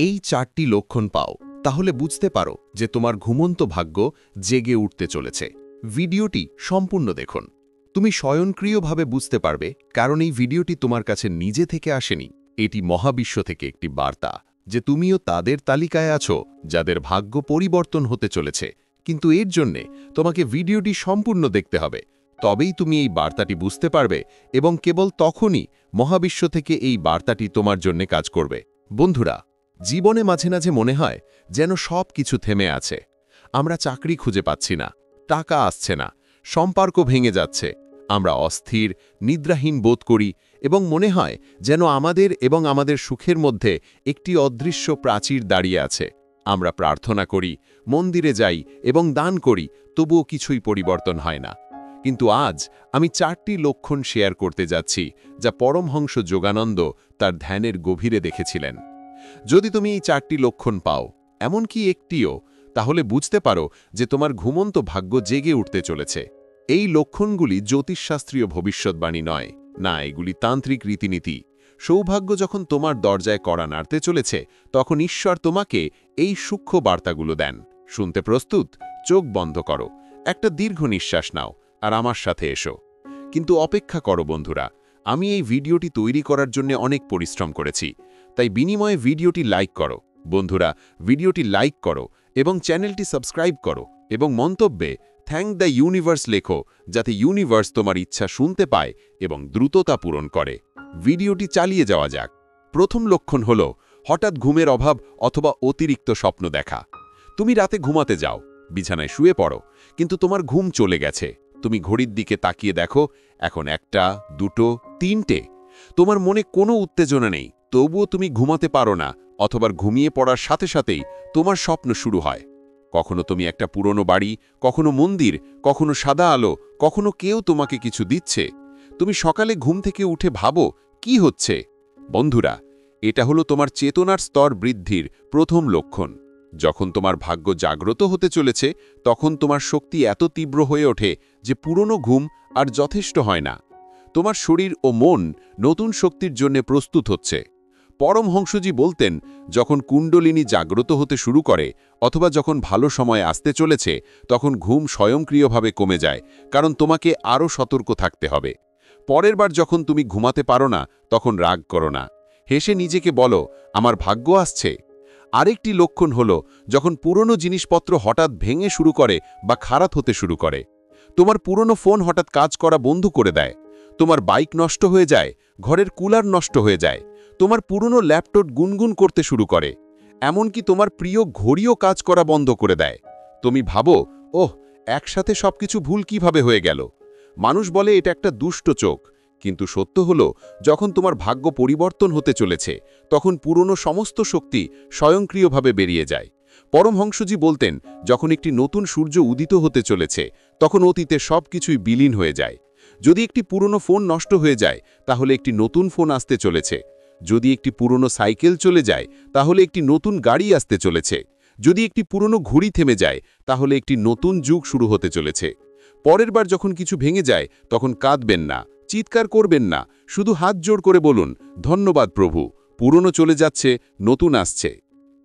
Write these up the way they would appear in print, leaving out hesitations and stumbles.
এই 4টি লক্ষণ পাও, তাহলে বুঝতে পারো যে তোমার ঘুমন্ত ভাগ্য জেগে উঠতে চলেছে। ভিডিওটি সম্পূর্ণ দেখুন। তুমি স্বয়ংক্রিয়ভাবে বুঝতে পারবে, কারণ এই ভিডিওটি তোমার কাছে নিজে থেকে আসেনি। এটি মহাবিশ্ব থেকে একটি বার্তা যে তুমিও তাদের তালিকায় আছো যাদের ভাগ্য পরিবর্তন হতে চলেছে। কিন্তু এর জন্যে তোমাকে ভিডিওটি সম্পূর্ণ দেখতে হবে, তবেই তুমি এই বার্তাটি বুঝতে পারবে এবং কেবল তখনই মহাবিশ্ব থেকে এই বার্তাটি তোমার জন্য কাজ করবে। বন্ধুরা, জীবনে মাঝে মাঝে মনে হয় যেন সব কিছু থেমে আছে। আমরা চাকরি খুঁজে পাচ্ছি না, টাকা আসছে না, সম্পর্ক ভেঙে যাচ্ছে, আমরা অস্থির, নিদ্রাহীন বোধ করি এবং মনে হয় যেন আমাদের এবং আমাদের সুখের মধ্যে একটি অদৃশ্য প্রাচীর দাঁড়িয়ে আছে। আমরা প্রার্থনা করি, মন্দিরে যাই এবং দান করি, তবুও কিছুই পরিবর্তন হয় না। কিন্তু আজ আমি 4টি লক্ষণ শেয়ার করতে যাচ্ছি যা পরমহংস যোগানন্দ তার ধ্যানের গভীরে দেখেছিলেন। যদি তুমি এই 4টি লক্ষণ পাও, এমনকি একটিও, তাহলে বুঝতে পারো যে তোমার ঘুমন্ত ভাগ্য জেগে উঠতে চলেছে। এই লক্ষণগুলি জ্যোতিষশাস্ত্রীয় ভবিষ্যৎবাণী নয়, না, এগুলি তান্ত্রিক রীতিনীতি। সৌভাগ্য যখন তোমার দরজায় কড়া নাড়তে চলেছে, তখন ঈশ্বর তোমাকে এই সূক্ষ্ম বার্তাগুলো দেন। শুনতে প্রস্তুত? চোখ বন্ধ করো, একটা দীর্ঘ নিঃশ্বাস নাও আর আমার সাথে এসো। কিন্তু অপেক্ষা করো বন্ধুরা, আমি এই ভিডিওটি তৈরি করার জন্য অনেক পরিশ্রম করেছি, তাই বিনিময়ে ভিডিওটি লাইক করো। বন্ধুরা, ভিডিওটি লাইক করো এবং চ্যানেলটি সাবস্ক্রাইব করো এবং মন্তব্যে থ্যাংক দ্য ইউনিভার্স লেখো, যাতে ইউনিভার্স তোমার ইচ্ছা শুনতে পায় এবং দ্রুততা পূরণ করে। ভিডিওটি চালিয়ে যাওয়া যাক। প্রথম লক্ষণ হল হঠাৎ ঘুমের অভাব অথবা অতিরিক্ত স্বপ্ন দেখা। তুমি রাতে ঘুমাতে যাও, বিছানায় শুয়ে পড়ো, কিন্তু তোমার ঘুম চলে গেছে। তুমি ঘড়ির দিকে তাকিয়ে দেখো, এখন 1টা, 2টো, 3টে। তোমার মনে কোনো উত্তেজনা নেই, তবুও তুমি ঘুমাতে পারো না, অথবা ঘুমিয়ে পড়ার সাথে সাথেই তোমার স্বপ্ন শুরু হয়। কখনো তুমি একটা পুরনো বাড়ি, কখনো মন্দির, কখনো সাদা আলো, কখনো কেউ তোমাকে কিছু দিচ্ছে। তুমি সকালে ঘুম থেকে উঠে ভাবো, কি হচ্ছে? বন্ধুরা, এটা হলো তোমার চেতনার স্তর বৃদ্ধির প্রথম লক্ষণ। যখন তোমার ভাগ্য জাগ্রত হতে চলেছে, তখন তোমার শক্তি এত তীব্র হয়ে ওঠে যে পুরনো ঘুম আর যথেষ্ট হয় না। তোমার শরীর ও মন নতুন শক্তির জন্য প্রস্তুত হচ্ছে। পরমহংসজি বলতেন, যখন কুণ্ডলিনী জাগ্রত হতে শুরু করে অথবা যখন ভালো সময় আসতে চলেছে, তখন ঘুম স্বয়ংক্রিয়ভাবে কমে যায়, কারণ তোমাকে আরও সতর্ক থাকতে হবে। পরের বার যখন তুমি ঘুমাতে পারো না, তখন রাগ করো না, হেসে নিজেকে বলো, আমার ভাগ্য আসছে। আরেকটি লক্ষণ হল যখন পুরনো জিনিসপত্র হঠাৎ ভেঙে শুরু করে বা খারাপ হতে শুরু করে। তোমার পুরনো ফোন হঠাৎ কাজ করা বন্ধ করে দেয়, তোমার বাইক নষ্ট হয়ে যায়, ঘরের কুলার নষ্ট হয়ে যায়, তোমার পুরনো ল্যাপটপ গুনগুন করতে শুরু করে, এমনকি তোমার প্রিয় ঘড়িও কাজ করা বন্ধ করে দেয়। তুমি ভাবো, ওহ, একসাথে সবকিছু ভুল কিভাবে হয়ে গেল? মানুষ বলে এটা একটা দুষ্ট চোখ, কিন্তু সত্য হলো, যখন তোমার ভাগ্য পরিবর্তন হতে চলেছে, তখন পুরনো সমস্ত শক্তি স্বয়ংক্রিয়ভাবে বেরিয়ে যায়। পরমহংসজি বলতেন, যখন একটি নতুন সূর্য উদিত হতে চলেছে, তখন অতীতে সব কিছুই বিলীন হয়ে যায়। যদি একটি পুরনো ফোন নষ্ট হয়ে যায়, তাহলে একটি নতুন ফোন আসতে চলেছে। যদি একটি পুরনো সাইকেল চলে যায়, তাহলে একটি নতুন গাড়ি আসতে চলেছে। যদি একটি পুরনো ঘড়ি থেমে যায়, তাহলে একটি নতুন যুগ শুরু হতে চলেছে। পরের বার যখন কিছু ভেঙে যায়, তখন কাঁদবেন না, চিৎকার করবেন না, শুধু হাত জোড় করে বলুন, ধন্যবাদ প্রভু, পুরনো চলে যাচ্ছে, নতুন আসছে।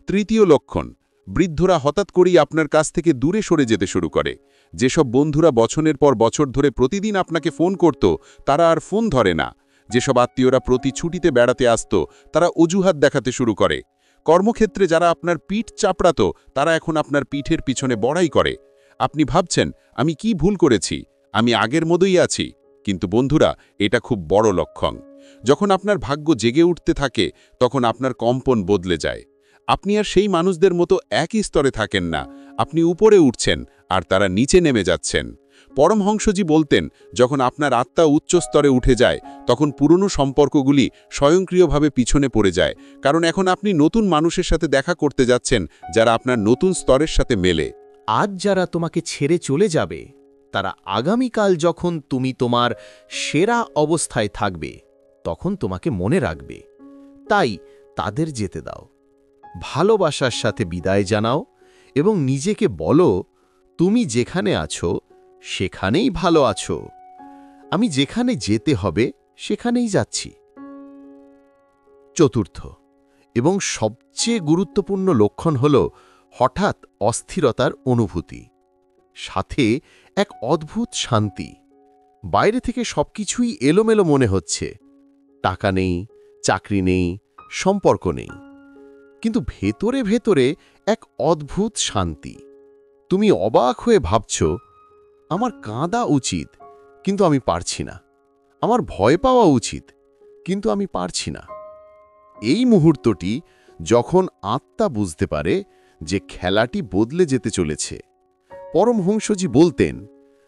তৃতীয় লক্ষণ, বৃদ্ধরা হঠাৎ করেই আপনার কাছ থেকে দূরে সরে যেতে শুরু করে। যেসব বন্ধুরা বছরের পর বছর ধরে প্রতিদিন আপনাকে ফোন করত, তারা আর ফোন ধরে না। যেসব আত্মীয়রা প্রতি ছুটিতে বেড়াতে আসত, তারা অজুহাত দেখাতে শুরু করে। কর্মক্ষেত্রে যারা আপনার পিঠ চাপড়াত, তারা এখন আপনার পিঠের পিছনে বড়াই করে। আপনি ভাবছেন, আমি কি ভুল করেছি, আমি আগের মতোই আছি। কিন্তু বন্ধুরা, এটা খুব বড় লক্ষণ। যখন আপনার ভাগ্য জেগে উঠতে থাকে, তখন আপনার কম্পন বদলে যায়। আপনি আর সেই মানুষদের মতো একই স্তরে থাকেন না, আপনি উপরে উঠছেন আর তারা নিচে নেমে যাচ্ছেন। পরমহংসজি বলতেন, যখন আপনার আত্মা উচ্চ স্তরে উঠে যায়, তখন পুরনো সম্পর্কগুলি স্বয়ংক্রিয়ভাবে পিছনে পড়ে যায়, কারণ এখন আপনি নতুন মানুষের সাথে দেখা করতে যাচ্ছেন যারা আপনার নতুন স্তরের সাথে মেলে। আজ যারা তোমাকে ছেড়ে চলে যাবে, তারা আগামীকাল যখন তুমি তোমার সেরা অবস্থায় থাকবে, তখন তোমাকে মনে রাখবে। তাই তাদের যেতে দাও, ভালোবাসার সাথে বিদায় জানাও এবং নিজেকে বলো, তুমি যেখানে আছো সেখানেই ভালো আছো, আমি যেখানে যেতে হবে সেখানেই যাচ্ছি। চতুর্থ, এবং সবচেয়ে গুরুত্বপূর্ণ লক্ষণ হল হঠাৎ অস্থিরতার অনুভূতি, সাথে এক অদ্ভুত শান্তি। বাইরে থেকে সবকিছুই এলোমেলো মনে হচ্ছে, টাকা নেই, চাকরি নেই, সম্পর্ক নেই, কিন্তু ভেতরে ভেতরে এক অদ্ভুত শান্তি। তুমি অবাক হয়ে ভাবছ, আমার কাঁদা উচিত, কিন্তু আমি পারছি না। আমার ভয় পাওয়া উচিত, কিন্তু আমি পারছি না। এই মুহূর্তটি যখন আত্মা বুঝতে পারে যে খেলাটি বদলে যেতে চলেছে। পরমহংসজি বলতেন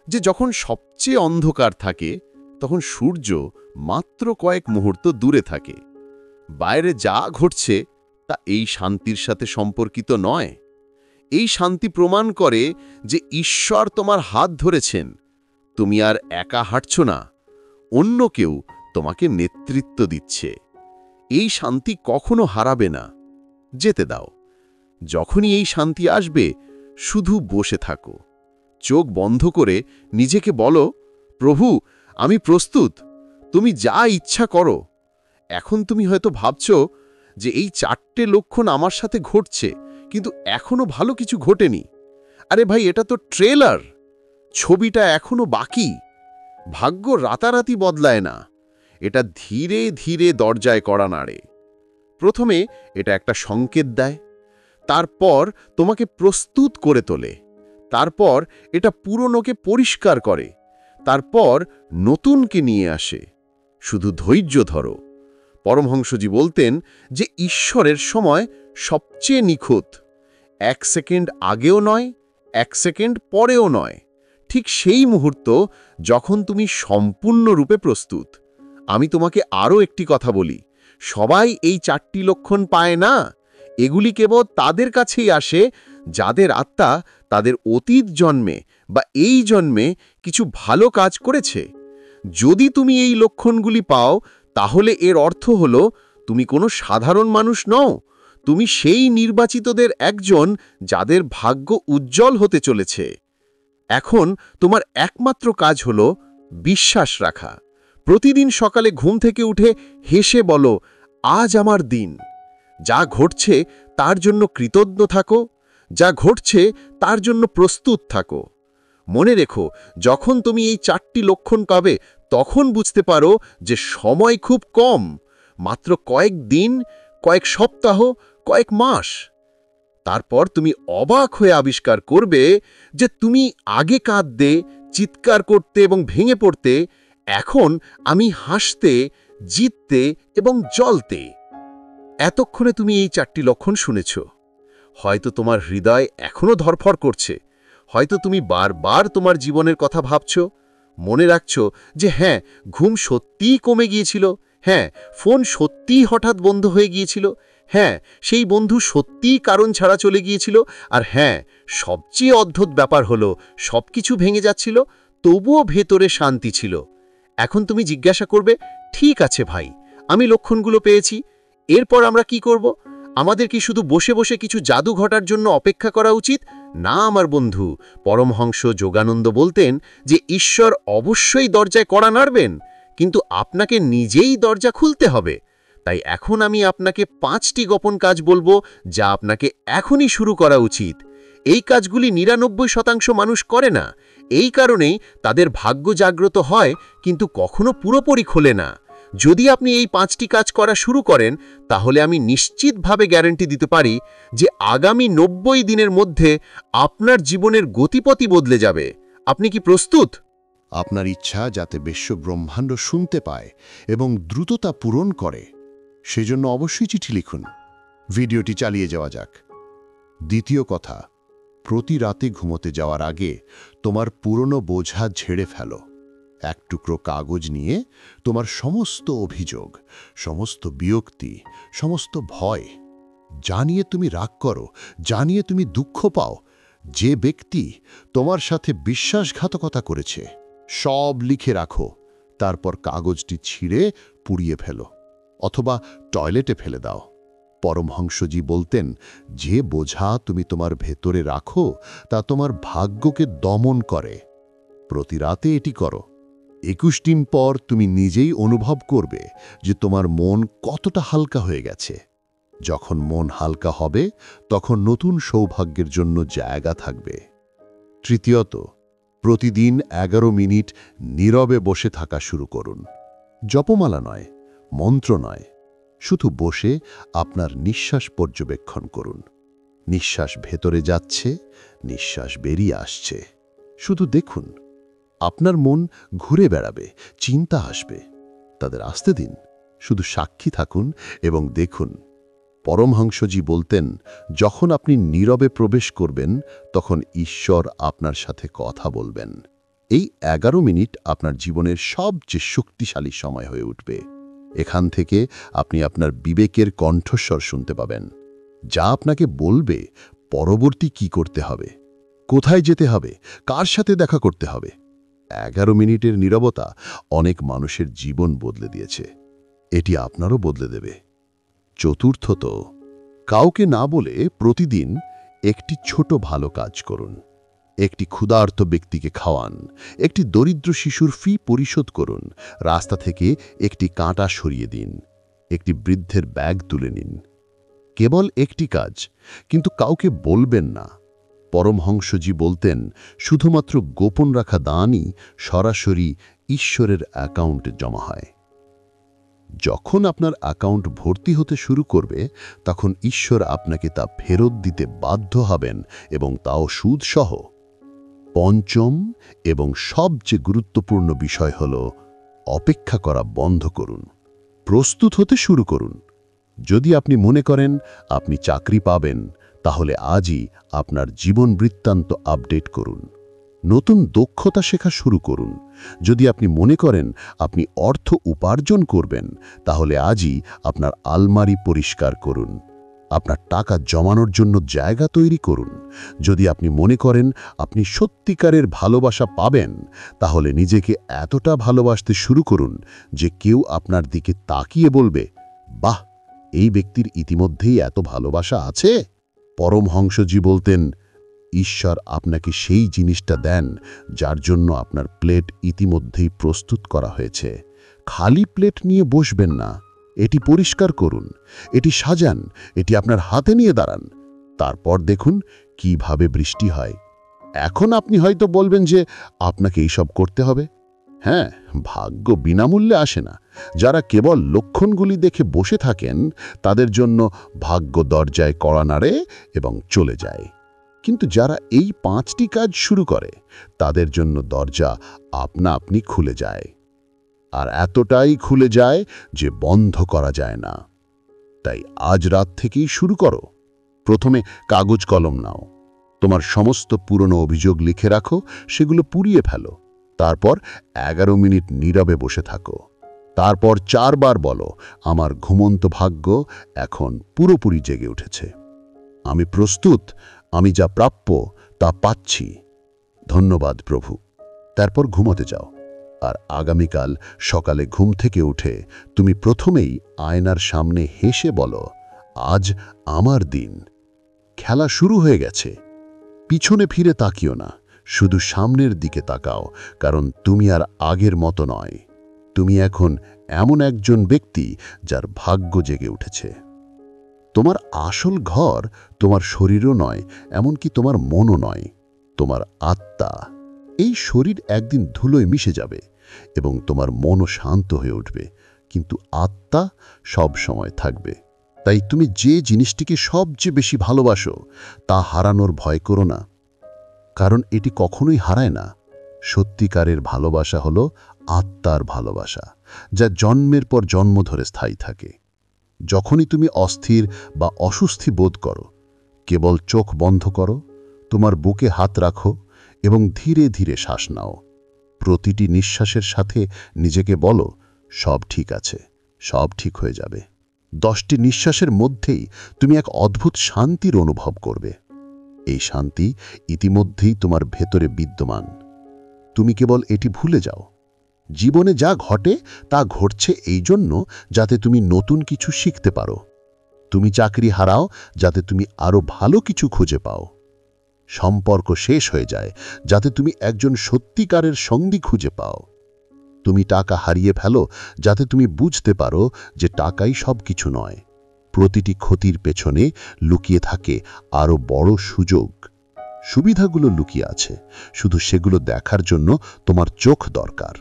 যে যখন সবচেয়ে অন্ধকার থাকে তখন সূর্য মাত্র কয়েক মুহূর্ত দূরে থাকে। বাইরে যা ঘটছে তা এই শান্তির সাথে সম্পর্কিত নয়। এই শান্তি প্রমাণ করে যে ঈশ্বর তোমার হাত ধরেছেন। তুমি আর একা হাঁটছ না, অন্য কেউ তোমাকে নেতৃত্ব দিচ্ছে। এই শান্তি কখনো হারাবে না, যেতে দাও। যখনই এই শান্তি আসবে, শুধু বসে থাকো, চোখ বন্ধ করে নিজেকে বলো, প্রভু, আমি প্রস্তুত, তুমি যা ইচ্ছা করো। এখন তুমি হয়তো ভাবছ যে এই 4টে লক্ষণ আমার সাথে ঘটছে, কিন্তু এখনো ভালো কিছু ঘটেনি। আরে ভাই, এটা তো ট্রেলার, ছবিটা এখনো বাকি। ভাগ্য রাতারাতি বদলায় না, এটা ধীরে ধীরে দরজায় কড়া নাড়ে। প্রথমে এটা একটা সংকেত দেয়, তারপর তোমাকে প্রস্তুত করে তোলে, তারপর এটা পুরনোকে পরিষ্কার করে, তারপর নতুনকে নিয়ে আসে। শুধু ধৈর্য ধরো। পরমহংসজি বলতেন যে ঈশ্বরের সময় সবচেয়ে নিখুঁত। 1 সেকেন্ড আগেও নয়, 1 সেকেন্ড পরেও নয়, ঠিক সেই মুহূর্ত যখন তুমি সম্পূর্ণরূপে প্রস্তুত। আমি তোমাকে আরও একটি কথা বলি, সবাই এই 4টি লক্ষণ পায় না। এগুলি কেবল তাদের কাছেই আসে যাদের আত্মা তাদের অতীত জন্মে বা এই জন্মে কিছু ভালো কাজ করেছে। যদি তুমি এই লক্ষণগুলি পাও, তাহলে এর অর্থ হল তুমি কোনো সাধারণ মানুষ নও। তুমি সেই নির্বাচিতদের একজন যাদের ভাগ্য উজ্জ্বল হতে চলেছে। এখন তোমার একমাত্র কাজ হল বিশ্বাস রাখা। প্রতিদিন সকালে ঘুম থেকে উঠে হেসে বলো, আজ আমার দিন। যা ঘটছে তার জন্য কৃতজ্ঞ থাকো, যা ঘটছে তার জন্য প্রস্তুত থাকো। মনে রেখো, যখন তুমি এই 4টি লক্ষণ পাবে, তখন বুঝতে পারো যে সময় খুব কম, মাত্র কয়েক দিন, কয়েক সপ্তাহ, কয়েক মাস। তারপর তুমি অবাক হয়ে আবিষ্কার করবে যে তুমি আগে কাঁদতে, চিৎকার করতে এবং ভেঙে পড়তে, এখন আমি হাসতে, জিততে এবং জ্বলতে। এতক্ষণে তুমি এই 4টি লক্ষণ শুনেছ। হয়তো তোমার হৃদয় এখনও ধরফর করছে, হয়তো তুমি বারবার তোমার জীবনের কথা ভাবছ। মনে রাখছ যে হ্যাঁ, ঘুম সত্যিই কমে গিয়েছিল, হ্যাঁ, ফোন সত্যিই হঠাৎ বন্ধ হয়ে গিয়েছিল, হ্যাঁ, সেই বন্ধু সত্যিই কারণ ছাড়া চলে গিয়েছিল, আর হ্যাঁ, সবচেয়ে অদ্ভুত ব্যাপার হলো সবকিছু ভেঙে যাচ্ছিল, তবুও ভেতরে শান্তি ছিল। এখন তুমি জিজ্ঞাসা করবে, ঠিক আছে ভাই, আমি লক্ষণগুলো পেয়েছি, এরপর আমরা কি করব? আমাদের কি শুধু বসে বসে কিছু জাদু ঘটার জন্য অপেক্ষা করা উচিত? না আমার বন্ধু, পরমহংস যোগানন্দ বলতেন যে ঈশ্বর অবশ্যই দরজায় কড়া নাড়বেন, কিন্তু আপনাকে নিজেই দরজা খুলতে হবে। তাই এখন আমি আপনাকে 5টি গোপন কাজ বলবো যা আপনাকে এখনই শুরু করা উচিত। এই কাজগুলি 99% মানুষ করে না, এই কারণেই তাদের ভাগ্য জাগ্রত হয় কিন্তু কখনো পুরোপুরি খোলে না। যদি আপনি এই 5টি কাজ করা শুরু করেন, তাহলে আমি নিশ্চিতভাবে গ্যারান্টি দিতে পারি যে আগামী 90 দিনের মধ্যে আপনার জীবনের গতিপথই বদলে যাবে। আপনি কি প্রস্তুত? আপনার ইচ্ছা যাতে বিশ্ব ব্রহ্মাণ্ড শুনতে পায় এবং দ্রুততা পূরণ করে, সেজন্য অবশ্যই চিঠি লিখুন। ভিডিওটি চালিয়ে যাওয়া যাক। দ্বিতীয় কথা, প্রতি রাতে ঘুমোতে যাওয়ার আগে তোমার পুরনো বোঝা ঝেড়ে ফেলো। এক টুকরো কাগজ নিয়ে তোমার সমস্ত অভিযোগ, সমস্ত বিরক্তি, সমস্ত ভয়, জানিয়ে তুমি রাগ করো, জানিয়ে তুমি দুঃখ পাও, যে ব্যক্তি তোমার সাথে বিশ্বাসঘাতকতা করেছে, সব লিখে রাখো। তারপর কাগজটি ছিঁড়ে পুড়িয়ে ফেলো অথবা টয়লেটে ফেলে দাও। পরমহংসজি বলতেন, যে বোঝা তুমি তোমার ভেতরে রাখো তা তোমার ভাগ্যকে দমন করে। প্রতি রাতে এটি করো। 21 দিন পর তুমি নিজেই অনুভব করবে যে তোমার মন কতটা হালকা হয়ে গেছে। যখন মন হালকা হবে তখন নতুন সৌভাগ্যের জন্য জায়গা থাকবে। তৃতীয়ত, প্রতিদিন 11 মিনিট নীরবে বসে থাকা শুরু করুন। জপমালা নয়, মন্ত্র নয়, শুধু বসে আপনার নিঃশ্বাস পর্যবেক্ষণ করুন। নিঃশ্বাস ভেতরে যাচ্ছে, নিঃশ্বাস বেরিয়ে আসছে। শুধু দেখুন। আপনার মন ঘুরে বেড়াবে, চিন্তা আসবে, তাদের আসতে দিন। শুধু সাক্ষী থাকুন এবং দেখুন। পরমহংসজি বলতেন, যখন আপনি নীরবে প্রবেশ করবেন তখন ঈশ্বর আপনার সাথে কথা বলবেন। এই 11 মিনিট আপনার জীবনের সবচেয়ে শক্তিশালী সময় হয়ে উঠবে। এখান থেকে আপনি আপনার বিবেকের কণ্ঠস্বর শুনতে পাবেন, যা আপনাকে বলবে পরবর্তী কি করতে হবে, কোথায় যেতে হবে, কার সাথে দেখা করতে হবে। 11 মিনিটের নীরবতা অনেক মানুষের জীবন বদলে দিয়েছে। এটি আপনারও বদলে দেবে। চতুর্থত, কাউকে না বলে প্রতিদিন একটি ছোট ভালো কাজ করুন। একটি ক্ষুধার্ত ব্যক্তিকে খাওয়ান, একটি দরিদ্র শিশুর ফি পরিশোধ করুন, রাস্তা থেকে একটি কাঁটা সরিয়ে দিন, একটি বৃদ্ধের ব্যাগ তুলে নিন। কেবল একটি কাজ, কিন্তু কাউকে বলবেন না। পরমহংসজি বলতেন, শুধুমাত্র গোপন রাখা দানই সরাসরি ঈশ্বরের অ্যাকাউন্টে জমা হয়। যখন আপনার অ্যাকাউন্ট ভর্তি হতে শুরু করবে তখন ঈশ্বর আপনাকে তা ফেরত দিতে বাধ্য হবেন, এবং তাও সুদসহ। পঞ্চম এবং সবচেয়ে গুরুত্বপূর্ণ বিষয় হল, অপেক্ষা করা বন্ধ করুন। প্রস্তুত হতে শুরু করুন। যদি আপনি মনে করেন আপনি চাকরি পাবেন, তাহলে আজই আপনার জীবন বৃত্তান্ত আপডেট করুন। নতুন দক্ষতা শেখা শুরু করুন। যদি আপনি মনে করেন আপনি অর্থ উপার্জন করবেন, তাহলে আজই আপনার আলমারি পরিষ্কার করুন। আপনার টাকা জমানোর জন্য জায়গা তৈরি করুন। যদি আপনি মনে করেন আপনি সত্যিকারের ভালোবাসা পাবেন, তাহলে নিজেকে এতটা ভালোবাসতে শুরু করুন যে কেউ আপনার দিকে তাকিয়ে বলবে, বাহ, এই ব্যক্তির ইতিমধ্যেই এত ভালোবাসা আছে। পরমহংসজি বলতেন, ঈশ্বর আপনাকে সেই জিনিসটা দেন যার জন্য আপনার প্লেট ইতিমধ্যেই প্রস্তুত করা হয়েছে। খালি প্লেট নিয়ে বসবেন না, এটি পরিষ্কার করুন, এটি সাজান, এটি আপনার হাতে নিয়ে দাঁড়ান। তারপর দেখুন কিভাবে বৃষ্টি হয়। এখন আপনি হয়তো বলবেন যে আপনাকে এইসব করতে হবে। হ্যাঁ, ভাগ্য বিনামূল্যে আসে না। যারা কেবল লক্ষণগুলি দেখে বসে থাকেন, তাদের জন্য ভাগ্য দরজায় কড়া নাড়ে এবং চলে যায়। কিন্তু যারা এই 5টি কাজ শুরু করে, তাদের জন্য দরজা আপনা আপনি খুলে যায়। আর এতটাই খুলে যায় যে বন্ধ করা যায় না। তাই আজ রাত থেকেই শুরু করো। প্রথমে কাগজ কলম নাও। তোমার সমস্ত পুরনো অভিযোগ লিখে রাখো, সেগুলো পুড়িয়ে ফেলো। তারপর 11 মিনিট নীরবে বসে থাকো। তারপর 4 বার বলো, আমার ঘুমন্ত ভাগ্য এখন পুরোপুরি জেগে উঠেছে। আমি প্রস্তুত, আমি যা প্রাপ্য তা পাচ্ছি। ধন্যবাদ প্রভু। তারপর ঘুমোতে যাও। আর আগামীকাল সকালে ঘুম থেকে উঠে তুমি প্রথমেই আয়নার সামনে হেসে বলো, আজ আমার দিন। খেলা শুরু হয়ে গেছে। পিছনে ফিরে তাকিও না, শুধু সামনের দিকে তাকাও, কারণ তুমি আর আগের মতো নয়। তুমি এখন এমন একজন ব্যক্তি যার ভাগ্য জেগে উঠেছে। তোমার আসল ঘর তোমার শরীরও নয়, এমনকি তোমার মনও নয়, তোমার আত্মা। এই শরীর একদিন ধুলোয় মিশে যাবে এবং তোমার মনও শান্ত হয়ে উঠবে, কিন্তু আত্মা সব সময় থাকবে। তাই তুমি যে জিনিসটিকে সবচেয়ে বেশি ভালোবাসো তা হারানোর ভয় করো না, কারণ এটি কখনোই হারায় না। সত্যিকারের ভালোবাসা হলো আত্মার ভালোবাসা, যা জন্মের পর জন্ম ধরে স্থায়ী থাকে। যখনই তুমি অস্থির বা অস্বস্তি বোধ করো, কেবল চোখ বন্ধ করো, তোমার বুকে হাত রাখো এবং ধীরে ধীরে শ্বাস নাও। প্রতিটি নিঃশ্বাসের সাথে নিজেকে বলো, সব ঠিক আছে, সব ঠিক হয়ে যাবে। 10টি নিঃশ্বাসের মধ্যেই তুমি এক অদ্ভুত শান্তির অনুভব করবে। এই শান্তি ইতিমধ্যেই তোমার ভেতরে বিদ্যমান। তুমি কেবল এটি ভুলে যাও। জীবনে যা ঘটে তা ঘটছে এই জন্য যাতে তুমি নতুন কিছু শিখতে পারো। তুমি চাকরি হারাও যাতে তুমি আরও ভালো কিছু খুঁজে পাও। সম্পর্ক শেষ হয়ে যায় যাতে তুমি একজন সত্যিকারের সঙ্গী খুঁজে পাও। তুমি টাকা হারিয়ে ফেলো যাতে তুমি বুঝতে পারো যে টাকাই সব কিছু নয়। প্রতিটি ক্ষতির পেছনে লুকিয়ে থাকে আরও বড় সুযোগ। সুবিধাগুলো লুকিয়ে আছে, শুধু সেগুলো দেখার জন্য তোমার চোখ দরকার।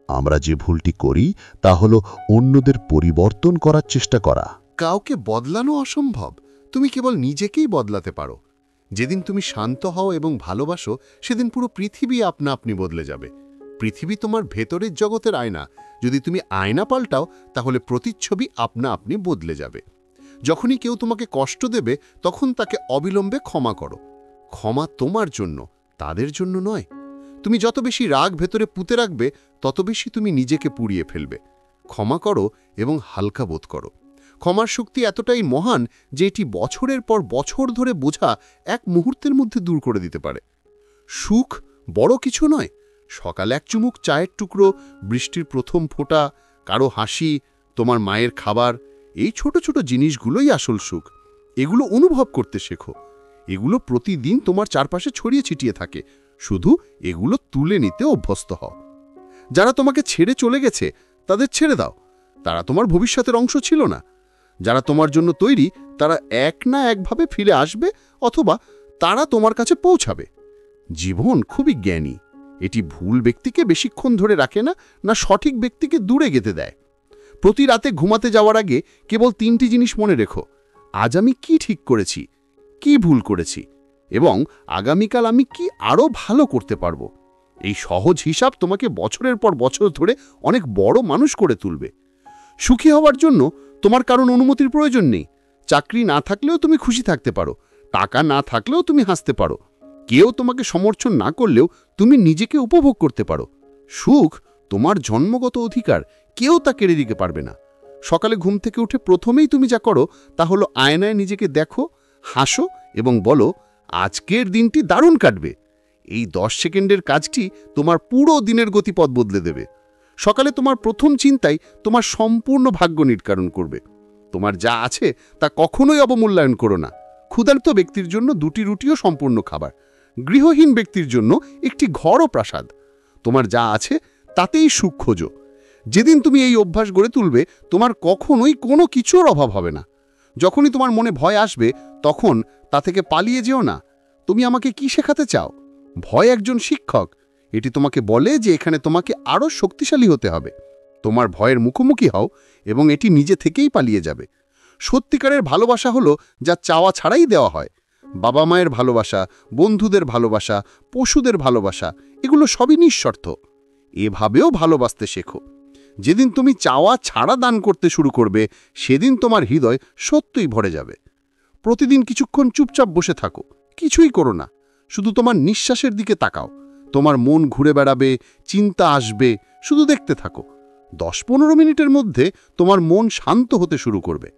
আমরা যে ভুলটি করি তা হলো অন্যদের পরিবর্তন করার চেষ্টা করা। কাউকে বদলানো অসম্ভব, তুমি কেবল নিজেকেই বদলাতে পারো। যেদিন তুমি শান্ত হও এবং ভালোবাসো, সেদিন পুরো পৃথিবী আপনা আপনি বদলে যাবে। পৃথিবী তোমার ভেতরের জগতের আয়না। যদি তুমি আয়না পাল্টাও, তাহলে প্রতিচ্ছবি আপনা আপনি বদলে যাবে। যখনই কেউ তোমাকে কষ্ট দেবে, তখন তাকে অবিলম্বে ক্ষমা করো। ক্ষমা তোমার জন্য, তাদের জন্য নয়। তুমি যত বেশি রাগ ভেতরে পুঁতে রাখবে, তত বেশি তুমি নিজেকে পুড়িয়ে ফেলবে। ক্ষমা করো এবং হালকা বোধ করো। ক্ষমার শক্তি এতটাই মহান যে এটি বছরের পর বছর ধরে বোঝা এক মুহূর্তের মধ্যে দূর করে দিতে পারে। সুখ বড় কিছু নয়। সকালে এক চুমুক চায়ের টুকরো, বৃষ্টির প্রথম ফোঁটা, কারো হাসি, তোমার মায়ের খাবার, এই ছোট ছোট জিনিসগুলোই আসল সুখ। এগুলো অনুভব করতে শেখো। এগুলো প্রতিদিন তোমার চারপাশে ছড়িয়ে ছিটিয়ে থাকে, শুধু এগুলো তুলে নিতে অভ্যস্ত হও। যারা তোমাকে ছেড়ে চলে গেছে, তাদের ছেড়ে দাও। তারা তোমার ভবিষ্যতের অংশ ছিল না। যারা তোমার জন্য তৈরি, তারা এক না একভাবে ফিরে আসবে, অথবা তারা তোমার কাছে পৌঁছাবে। জীবন খুবই জ্ঞানী। এটি ভুল ব্যক্তিকে বেশিক্ষণ ধরে রাখে না, না সঠিক ব্যক্তিকে দূরে গেতে দেয়। প্রতি রাতে ঘুমাতে যাওয়ার আগে কেবল 3টি জিনিস মনে রেখো: আজ আমি কি ঠিক করেছি, কি ভুল করেছি, এবং আগামীকাল আমি কি আরও ভালো করতে পারবো। এই সহজ হিসাব তোমাকে বছরের পর বছর ধরে অনেক বড় মানুষ করে তুলবে। সুখী হওয়ার জন্য তোমার কারণ অনুমতির প্রয়োজন নেই। চাকরি না থাকলেও তুমি খুশি থাকতে পারো, টাকা না থাকলেও তুমি হাসতে পারো, কেউ তোমাকে সমর্থন না করলেও তুমি নিজেকে উপভোগ করতে পারো। সুখ তোমার জন্মগত অধিকার, কেউ তা কেড়ে দিতে পারবে না। সকালে ঘুম থেকে উঠে প্রথমেই তুমি যা করো তা হলো আয়নায় নিজেকে দেখো, হাসো এবং বলো, আজকের দিনটি দারুণ কাটবে। এই 10 সেকেন্ডের কাজটি তোমার পুরো দিনের গতিপথ বদলে দেবে। সকালে তোমার প্রথম চিন্তাই তোমার সম্পূর্ণ ভাগ্য নির্ধারণ করবে। তোমার যা আছে তা কখনোই অবমূল্যায়ন করো না। ক্ষুধার্ত ব্যক্তির জন্য 2টি রুটিও সম্পূর্ণ খাবার, গৃহহীন ব্যক্তির জন্য একটি ঘর ও প্রাসাদ। তোমার যা আছে তাতেই সুখ খোঁজো। যেদিন তুমি এই অভ্যাস গড়ে তুলবে, তোমার কখনোই কোনো কিছুর অভাব হবে না। যখনই তোমার মনে ভয় আসবে, তখন তা থেকে পালিয়ে যেও না। তুমি আমাকে কি শেখাতে চাও? ভয় একজন শিক্ষক। এটি তোমাকে বলে যে এখানে তোমাকে আরও শক্তিশালী হতে হবে। তোমার ভয়ের মুখোমুখি হও এবং এটি নিজে থেকেই পালিয়ে যাবে। সত্যিকারের ভালোবাসা হলো যা চাওয়া ছাড়াই দেওয়া হয়। বাবা মায়ের ভালোবাসা, বন্ধুদের ভালোবাসা, পশুদের ভালোবাসা, এগুলো সবই নিঃস্বার্থ। এভাবেও ভালোবাসতে শেখো। যেদিন তুমি চাওয়া ছাড়া দান করতে শুরু করবে, সেদিন তোমার হৃদয় সত্যই ভরে যাবে। প্রতিদিন কিছুক্ষণ চুপচাপ বসে থাকো, কিছুই করো না, শুধু তোমার নিঃশ্বাসের দিকে তাকাও। তোমার মন ঘুরে বেড়াবে, চিন্তা আসবে, শুধু দেখতে থাকো। 10-15 মিনিটের মধ্যে তোমার মন শান্ত হতে শুরু করবে।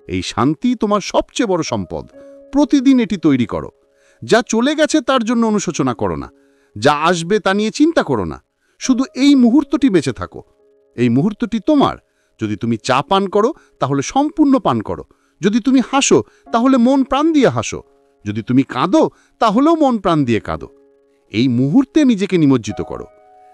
এই শান্তি তোমার সবচেয়ে বড় সম্পদ। প্রতিদিন এটি তৈরি করো। যা চলে গেছে তার জন্য অনুশোচনা করো না, যা আসবে তা নিয়ে চিন্তা করো না। শুধু এই মুহূর্তটি বেঁচে থাকো। এই মুহূর্তটি তোমার। যদি তুমি চা পান করো, তাহলে সম্পূর্ণ পান করো। যদি তুমি হাসো, তাহলে মন প্রাণ দিয়ে হাসো। যদি তুমি কাঁদো, তাহলেও মন প্রাণ দিয়ে কাঁদো। এই মুহূর্তে নিজেকে নিমজ্জিত করো।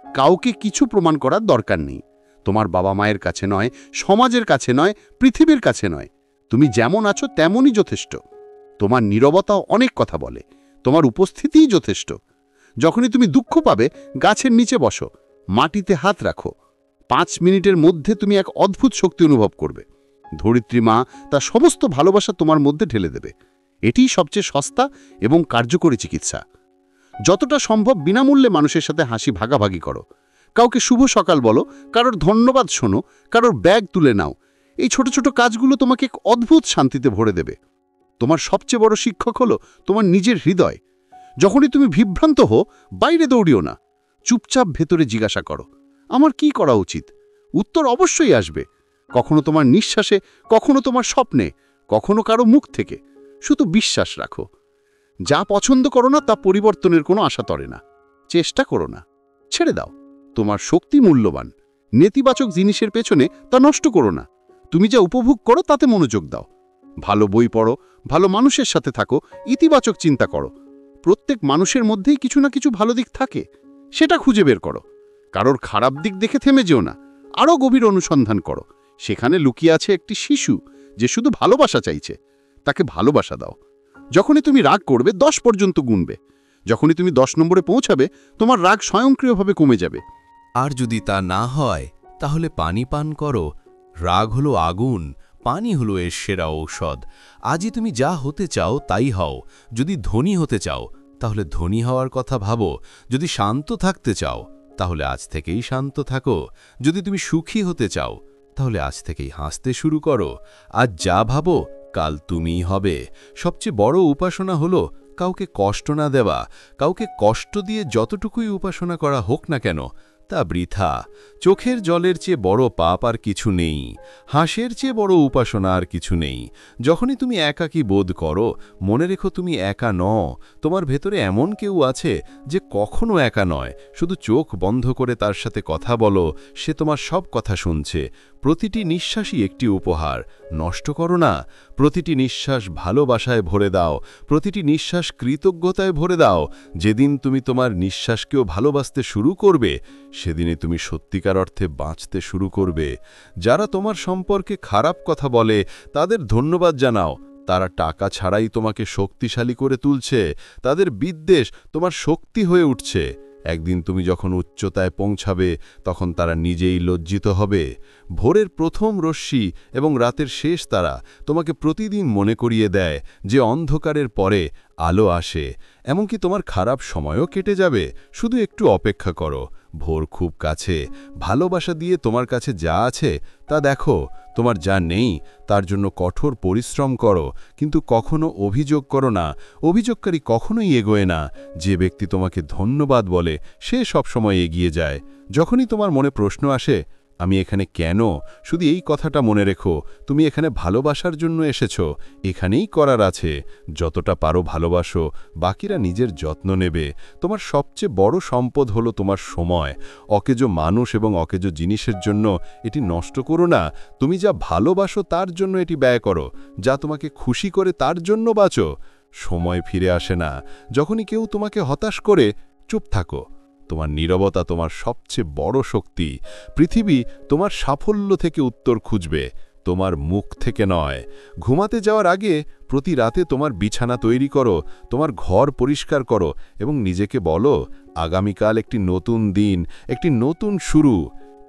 কাউকে কিছু প্রমাণ করার দরকার নেই। তোমার বাবা মায়ের কাছে নয়, সমাজের কাছে নয়, পৃথিবীর কাছে নয়। তুমি যেমন আছো তেমনই যথেষ্ট। তোমার নীরবতাও অনেক কথা বলে। তোমার উপস্থিতিই যথেষ্ট। যখনই তুমি দুঃখ পাবে, গাছের নিচে বসো, মাটিতে হাত রাখো। 5 মিনিটের মধ্যে তুমি এক অদ্ভুত শক্তি অনুভব করবে। ধরিত্রী মা তার সমস্ত ভালোবাসা তোমার মধ্যে ঢেলে দেবে। এটিই সবচেয়ে সস্তা এবং কার্যকরী চিকিৎসা। যতটা সম্ভব বিনামূল্যে মানুষের সাথে হাসি ভাগাভাগি করো। কাউকে শুভ সকাল বলো, কারোর ধন্যবাদ শোনো, কারোর ব্যাগ তুলে নাও। এই ছোট ছোট কাজগুলো তোমাকে এক অদ্ভুত শান্তিতে ভরে দেবে। তোমার সবচেয়ে বড় শিক্ষক হলো তোমার নিজের হৃদয়। যখনই তুমি বিভ্রান্ত হও, বাইরে দৌড়িও না। চুপচাপ ভেতরে জিজ্ঞাসা করো, আমার কি করা উচিত? উত্তর অবশ্যই আসবে। কখনো তোমার নিঃশ্বাসে, কখনো তোমার স্বপ্নে, কখনো কারো মুখ থেকে। শুধু বিশ্বাস রাখো। যা পছন্দ করো না তা পরিবর্তনের কোনো আশা তরে না। চেষ্টা করো না, ছেড়ে দাও। তোমার শক্তি মূল্যবান। নেতিবাচক জিনিসের পেছনে তা নষ্ট করো না। তুমি যা উপভোগ করো তাতে মনোযোগ দাও। ভালো বই পড়ো, ভালো মানুষের সাথে থাকো, ইতিবাচক চিন্তা করো। প্রত্যেক মানুষের মধ্যেই কিছু না কিছু ভালো দিক থাকে, সেটা খুঁজে বের করো। কারোর খারাপ দিক দেখে থেমে যেও না, আরও গভীর অনুসন্ধান করো। সেখানে লুকিয়ে আছে একটি শিশু, যে শুধু ভালোবাসা চাইছে, তাকে ভালোবাসা দাও। যখনই তুমি রাগ করবে 10 পর্যন্ত গুনবে। যখনই তুমি 10 নম্বরে পৌঁছাবে, তোমার রাগ স্বয়ংক্রিয়ভাবে কমে যাবে। আর যদি তা না হয় তাহলে পানি পান করো। রাগ হলো আগুন, পানি হলো এর সেরা ঔষধ। আজই তুমি যা হতে চাও তাই হও। যদি ধনী হতে চাও তাহলে ধনী হওয়ার কথা ভাবো। যদি শান্ত থাকতে চাও তাহলে আজ থেকেই শান্ত থাকো। যদি তুমি সুখী হতে চাও তাহলে আজ থেকেই হাসতে শুরু করো। আজ যা ভাবো কাল তুমিই হবে। সবচেয়ে বড় উপাসনা হলো কাউকে কষ্ট না দেওয়া। কাউকে কষ্ট দিয়ে যতটুকুই উপাসনা করা হোক না কেন তা বৃথা। চোখের জলের চেয়ে বড় পাপ আর কিছু নেই। হাসির চেয়ে বড় উপাসনা আর কিছু নেই। যখনই তুমি একাকী বোধ করো, মনে রেখো তুমি একা নও। তোমার ভেতরে এমন কেউ আছে যে কখনো একা নয়। শুধু চোখ বন্ধ করে তার সাথে কথা বলো, সে তোমার সব কথা শুনছে। প্রতিটি নিঃশ্বাসই একটি উপহার, নষ্ট করো না। প্রতিটি নিঃশ্বাস ভালোবাসায় ভরে দাও, প্রতিটি নিঃশ্বাস কৃতজ্ঞতায় ভরে দাও। যেদিন তুমি তোমার নিঃশ্বাসকেও ভালোবাসতে শুরু করবে, সেদিনে তুমি সত্যিকার অর্থে বাঁচতে শুরু করবে। যারা তোমার সম্পর্কে খারাপ কথা বলে তাদের ধন্যবাদ জানাও। তারা টাকা ছাড়াই তোমাকে শক্তিশালী করে তুলছে। তাদের বিদ্বেষ তোমার শক্তি হয়ে উঠছে। একদিন তুমি যখন উচ্চতায় পৌঁছাবে তখন তারা নিজেই লজ্জিত হবে। ভোরের প্রথম রশ্মি এবং রাতের শেষ তারা তোমাকে প্রতিদিন মনে করিয়ে দেয় যে অন্ধকারের পরে আলো আসে। এমনকি তোমার খারাপ সময়ও কেটে যাবে, শুধু একটু অপেক্ষা করো। ভোর খুব কাছে। ভালোবাসা দিয়ে তোমার কাছে যা আছে তা দেখো। তোমার যা নেই তার জন্য কঠোর পরিশ্রম করো, কিন্তু কখনো অভিযোগ করো না। অভিযোগকারী কখনোই এগোয় না। যে ব্যক্তি তোমাকে ধন্যবাদ বলে সে সবসময় এগিয়ে যায়। যখনই তোমার মনে প্রশ্ন আসে আমি এখানে কেন, শুধু এই কথাটা মনে রেখো, তুমি এখানে ভালোবাসার জন্য এসেছো। এখানেই করার আছে। যতটা পারো ভালোবাসো, বাকিরা নিজের যত্ন নেবে। তোমার সবচেয়ে বড় সম্পদ হলো তোমার সময়। অকেজো মানুষ এবং অকেজো জিনিসের জন্য এটি নষ্ট করো না। তুমি যা ভালোবাসো তার জন্য এটি ব্যয় করো। যা তোমাকে খুশি করে তার জন্য বাঁচো। সময় ফিরে আসে না। যখনই কেউ তোমাকে হতাশ করে, চুপ থাকো। তোমার নীরবতা তোমার সবচেয়ে বড় শক্তি। পৃথিবী তোমার সাফল্য থেকে উত্তর খুঁজবে, তোমার মুখ থেকে নয়। ঘুমাতে যাওয়ার আগে প্রতি রাতে তোমার বিছানা তৈরি করো, তোমার ঘর পরিষ্কার করো এবং নিজেকে বলো আগামীকাল একটি নতুন দিন, একটি নতুন শুরু।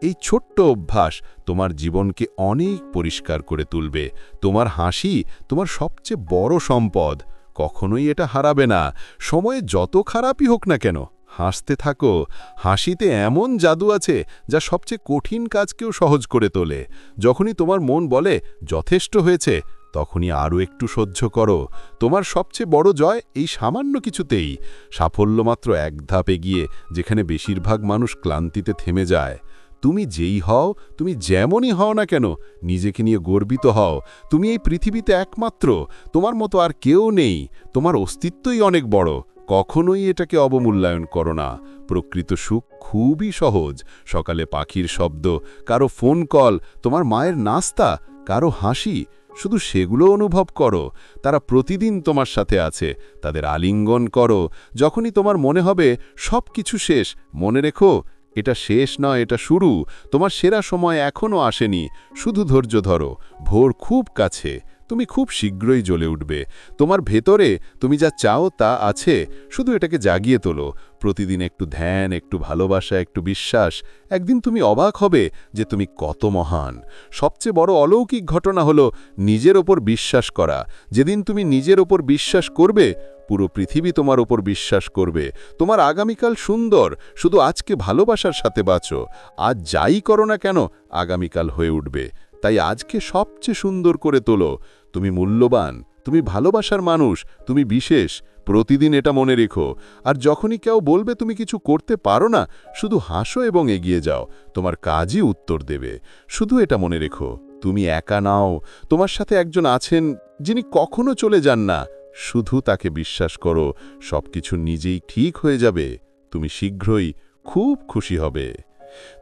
এই ছোট্ট অভ্যাস তোমার জীবনকে অনেক পরিষ্কার করে তুলবে। তোমার হাসি তোমার সবচেয়ে বড় সম্পদ। কখনোই এটা হারাবে না। সময়ে যত খারাপই হোক না কেন, হাসতে থাকো। হাসিতে এমন জাদু আছে যা সবচেয়ে কঠিন কাজকেও সহজ করে তোলে। যখনই তোমার মন বলে যথেষ্ট হয়েছে, তখনই আরও একটু সহ্য করো। তোমার সবচেয়ে বড় জয় এই সামান্য কিছুতেই। সাফল্য মাত্র এক ধাপ এগিয়ে, যেখানে বেশিরভাগ মানুষ ক্লান্তিতে থেমে যায়। তুমি যেই হও, তুমি যেমনই হও না কেন, নিজেকে নিয়ে গর্বিত হও। তুমি এই পৃথিবীতে একমাত্র। তোমার মতো আর কেউ নেই। তোমার অস্তিত্বই অনেক বড়। কখনোই এটাকে অবমূল্যায়ন করো না। প্রকৃত সুখ খুবই সহজ। সকালে পাখির শব্দ, কারো ফোন কল, তোমার মায়ের নাস্তা, কারো হাসি, শুধু সেগুলো অনুভব করো। তারা প্রতিদিন তোমার সাথে আছে। তাদের আলিঙ্গন করো। যখনই তোমার মনে হবে সব কিছু শেষ, মনে রেখো এটা শেষ নয়, এটা শুরু। তোমার সেরা সময় এখনও আসেনি। শুধু ধৈর্য ধরো। ভোর খুব কাছে। তুমি খুব শীঘ্রই জ্বলে উঠবে। তোমার ভেতরে তুমি যা চাও তা আছে, শুধু এটাকে জাগিয়ে তোলো। প্রতিদিন একটু ধ্যান, একটু ভালোবাসা, একটু বিশ্বাস। একদিন তুমি অবাক হবে যে তুমি কত মহান। সবচেয়ে বড় অলৌকিক ঘটনা হলো নিজের ওপর বিশ্বাস করা। যেদিন তুমি নিজের ওপর বিশ্বাস করবে, পুরো পৃথিবী তোমার ওপর বিশ্বাস করবে। তোমার আগামীকাল সুন্দর। শুধু আজকে ভালোবাসার সাথে বাঁচো। আজ যাই করো না কেন, আগামীকাল হয়ে উঠবে। তাই আজকে সবচেয়ে সুন্দর করে তোলো। তুমি মূল্যবান, তুমি ভালোবাসার মানুষ, তুমি বিশেষ। প্রতিদিন এটা মনে রেখো। আর যখনই কেউ বলবে তুমি কিছু করতে পারো না, শুধু হাসো এবং এগিয়ে যাও। তোমার কাজই উত্তর দেবে। শুধু এটা মনে রেখো, তুমি একা নাও। তোমার সাথে একজন আছেন যিনি কখনো চলে যান না। শুধু তাকে বিশ্বাস করো। সবকিছু নিজেই ঠিক হয়ে যাবে। তুমি শীঘ্রই খুব খুশি হবে।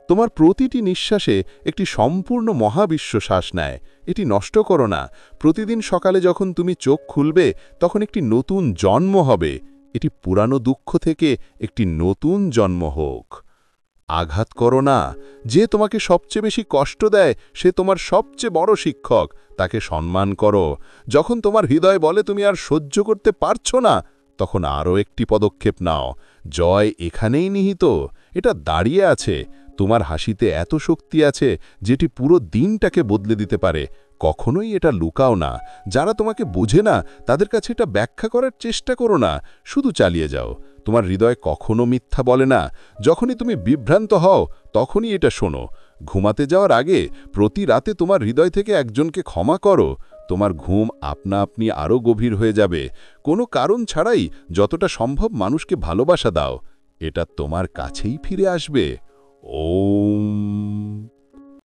তোমার প্রতিটি নিঃশ্বাসে একটি সম্পূর্ণ মহাবিশ্ব শ্বাস নেয়। এটি নষ্ট করো না। প্রতিদিন সকালে যখন তুমি চোখ খুলবে, তখন একটি নতুন জন্ম হবে। এটি পুরানো দুঃখ থেকে একটি নতুন জন্ম হোক। আঘাত করো না। যে তোমাকে সবচেয়ে বেশি কষ্ট দেয় সে তোমার সবচেয়ে বড় শিক্ষক, তাকে সম্মান করো। যখন তোমার হৃদয় বলে তুমি আর সহ্য করতে পারছো না, তখন আরও একটি পদক্ষেপ নাও। জয় এখানেই নিহিত, এটা দাঁড়িয়ে আছে। তোমার হাসিতে এত শক্তি আছে যেটি পুরো দিনটাকে বদলে দিতে পারে। কখনোই এটা লুকাও না। যারা তোমাকে বোঝে না তাদের কাছে এটা ব্যাখ্যা করার চেষ্টা করো না, শুধু চালিয়ে যাও। তোমার হৃদয় কখনো মিথ্যা বলে না। যখনই তুমি বিভ্রান্ত হও তখনই এটা শোনো। ঘুমাতে যাওয়ার আগে প্রতি রাতে তোমার হৃদয় থেকে একজনকে ক্ষমা করো। তোমার ঘুম আপনা আপনি আরও গভীর হয়ে যাবে। কোনো কারণ ছাড়াই যতটা সম্ভব মানুষকে ভালোবাসা দাও, এটা তোমার কাছেই ফিরে আসবে। ওম।